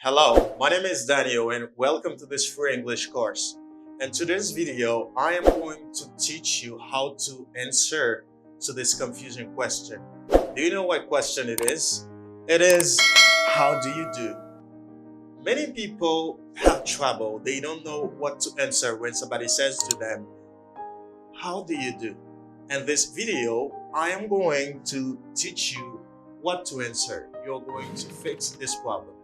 Hello, my name is Daniel and welcome to this free English course. In today's video, I am going to teach you how to answer to this confusing question. Do you know what question it is? It is, how do you do? Many people have trouble. They don't know what to answer when somebody says to them, how do you do? In this video, I am going to teach you what to answer. You're going to fix this problem.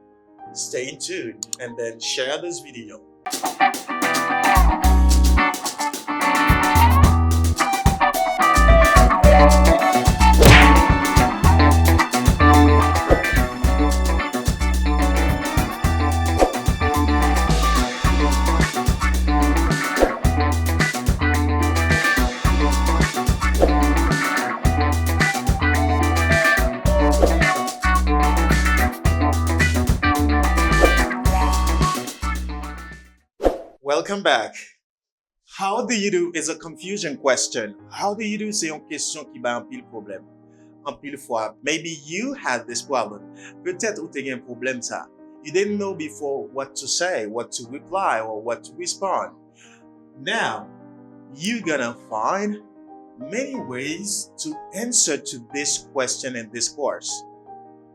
Stay tuned and then share this video. Welcome back. How do you do is a confusion question. How do you do c'est une question qui ba un pile problème. Un pile fois, maybe you had this problem. Peut-être ou t'es un problème ça. You didn't know before what to say, what to reply, or what to respond. Now, you're gonna find many ways to answer to this question in this course.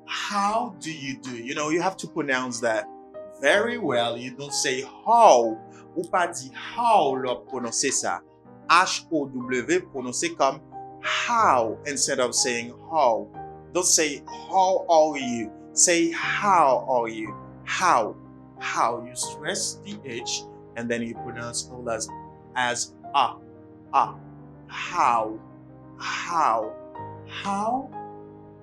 How do you do? You know, you have to pronounce that very well. You don't say how. Ou pas dit how l'on prononce ça. H-O-W prononce comme how instead of saying how. Don't say how are you. Say how are you. How. How. You stress the H and then you pronounce all as a. How. How. How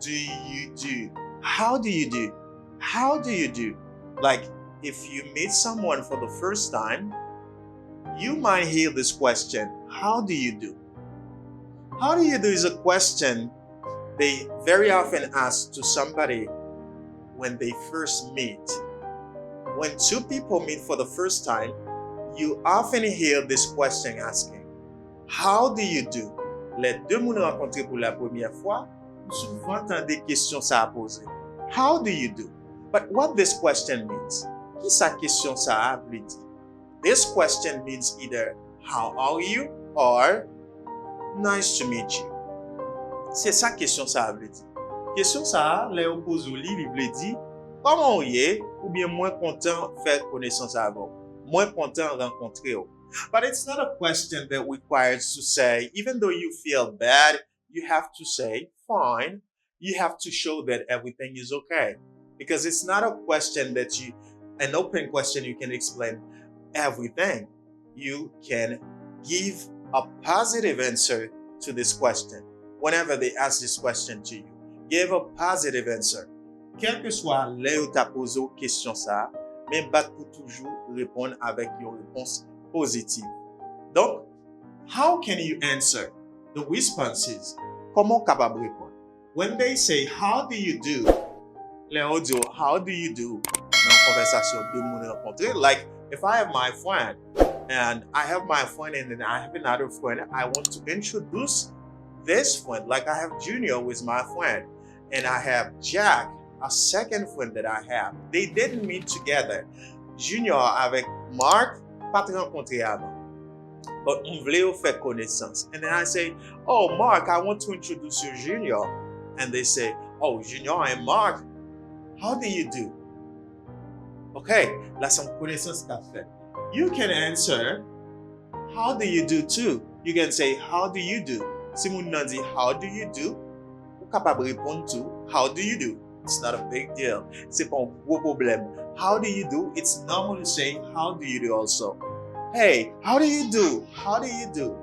do you do? How do you do? How do you do? Like, if you meet someone for the first time, you might hear this question, how do you do? How do you do is a question they very often ask to somebody when they first meet. When two people meet for the first time, you often hear this question asking, how do you do? Les deux moun rencontrés pour la première fois, souvent entendez question ça à poser. How do you do? But what this question means? Qui sa question ça a veut dire? This question means either how are you or nice to meet you. C'est ça question ça veut dire. Question ça, les opposés il veut dire comment vous êtes ou bien moins content faire connaissance avec. Moins content rencontrer. But it's not a question that requires to say, even though you feel bad, you have to say fine. You have to show that everything is okay. Because it's not a question that an open question you can explain everything. You can give a positive answer to this question. Whenever they ask this question to you, give a positive answer. Quel que soit là où tu as posé une question ça, mais bat pour toujours répondre avec une réponse positive. Donc, how can you answer? The response is, comment capable répondre? When they say, how do you do? Les audio, how do you do? Dans conversation de moun rencontré. Like, if I have my friend, and I have my friend and then I have another friend, I want to introduce this friend. Like I have Junior with my friend, and I have Jack, a second friend that I have. They didn't meet together. Junior avec Mark, pas rencontré avant. But on voulait faire connaissance. And then I say, oh, Mark, I want to introduce you Junior. And they say, oh, Junior and Mark, how do you do? Okay, là c'est une connaissance qu'a fait. You can answer, how do you do too? You can say, how do you do? Si moun nan dit, how do you do? Ou capable répondre to, how do you do? It's not a big deal. C'est pas un gros problème. How do you do? It's normal to say, how do you do also? Hey, how do you do? How do you do?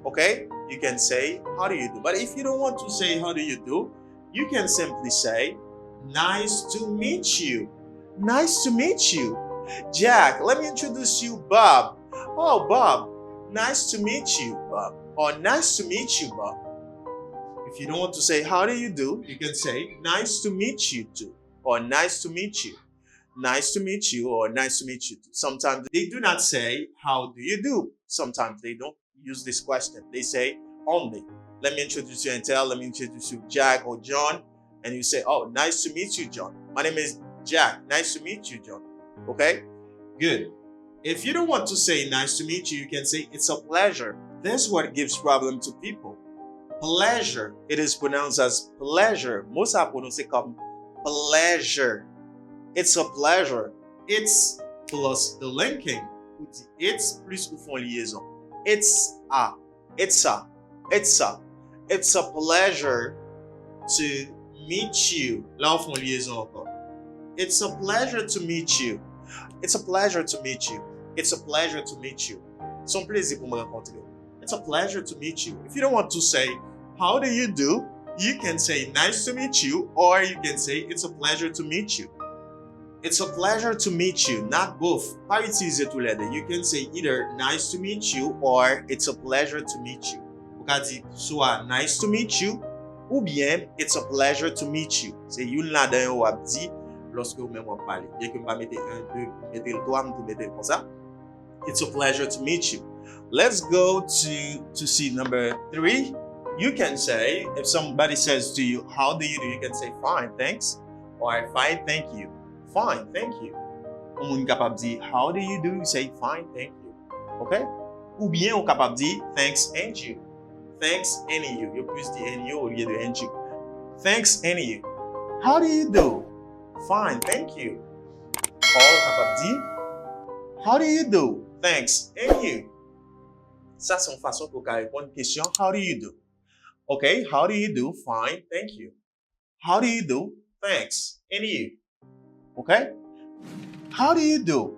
Okay, you can say, how do you do? But if you don't want to say, how do you do? You can simply say, nice to meet you. Nice to meet you. Jack, let me introduce you, Bob. Oh, Bob, nice to meet you, Bob. Or nice to meet you, Bob. If you don't want to say, how do you do? You can say, nice to meet you too. Or nice to meet you. Nice to meet you or nice to meet you too. Sometimes they do not say, how do you do? Sometimes they don't use this question. They say only, let me introduce you and let me introduce you Jack or John. And you say, oh, nice to meet you, John. My name is Jack, nice to meet you, John. Okay? Good. If you don't want to say nice to meet you, you can say it's a pleasure. This is what gives problem to people. Pleasure. It is pronounced as pleasure. Most are pronounced comme pleasure. It's a pleasure. It's plus the linking. It's plus ou font liaison. It's a. It's a. It's a. It's a pleasure to meet you. Là, on font liaison encore. It's a pleasure to meet you. It's a pleasure to meet you. It's a pleasure to meet you. C'est un plaisir pour me rencontrer. It's a pleasure to meet you. If you don't want to say, how do you do? You can say, nice to meet you, or you can say, it's a pleasure to meet you. It's a pleasure to meet you, not both. Pas utiliser tous les deux. You can say either nice to meet you or it's a pleasure to meet you. Vous pouvez dire soit nice to meet you ou bien it's a pleasure to meet you. C'est une là-dedans ou a dit lorsque vous même parlez. Bien que vous ne mettez un, deux, mettez le trois, vous mettez comme ça. It's a pleasure to meet you. Let's go to see number 3. You can say, if somebody says to you, how do you do? You can say, fine, thanks. Or fine, thank you. Fine, thank you. On moun capable dire, how do you do? You say, fine, thank you. Okay? Ou bien on capable dire, thanks and you. Thanks and you. You plus dire and you au lieu de and you. Thanks and you. How do you do? Fine, thank you. Or capable dire, how do you do? Thanks and you. Ça c'est une façon pour répondre à une question, how do you do? Okay, how do you do? Fine, thank you. How do you do? Thanks and you. Okay? How do you do?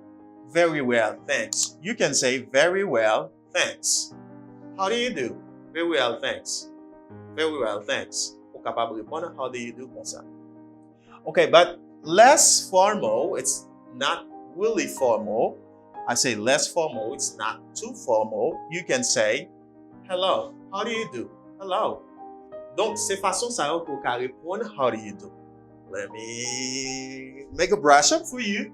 Very well, thanks. You can say very well, thanks. How do you do? Very well, thanks. Very well, thanks. Vous capable de répondre how do you do comme ça. Okay, but less formal, it's not really formal. I say less formal, it's not too formal. You can say hello. How do you do? Hello. Donc, c'est façon ça pour répondre how do you do. Let me make a brush up for you.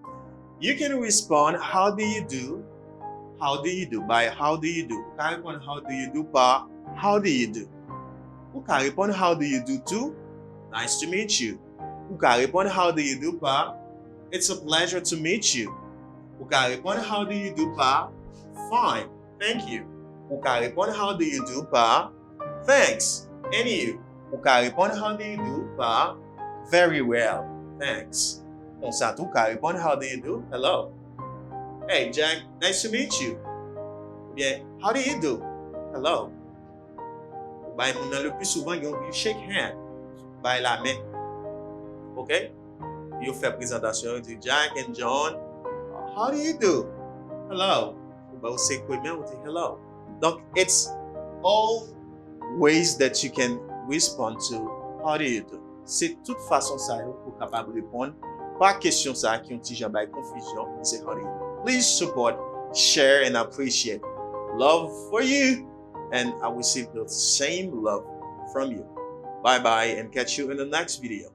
You can respond, how do you do? How do you do? By how do you do? Vous pouvez répondre how do you do par how do you do? Vous pouvez répondre how do you do too? Nice to meet you. Vous pouvez répondre how do you do par it's a pleasure to meet you. Vous pouvez répondre how do you do par fine, thank you. Vous pouvez répondre how do you do par thanks, and you. Vous pouvez répondre how do you do par very well, thanks. On ça tout pouvez répondre how do you do? Hello. Hey Jack, nice to meet you. Bien, how do you do? Hello. Ben, le plus souvent, you shake hand. Ben, la main. OK? You fait présentation, you Jack and John. How do you do? Hello. Ben, vous say hello. Donc, it's all ways that you can respond to how do you do. C'est toute façon ça pour capable répondre par question ça qui ont déjà by confusion. C'est how do you do. Please support, share, and appreciate. Love for you, and I will receive the same love from you. Bye bye, and catch you in the next video.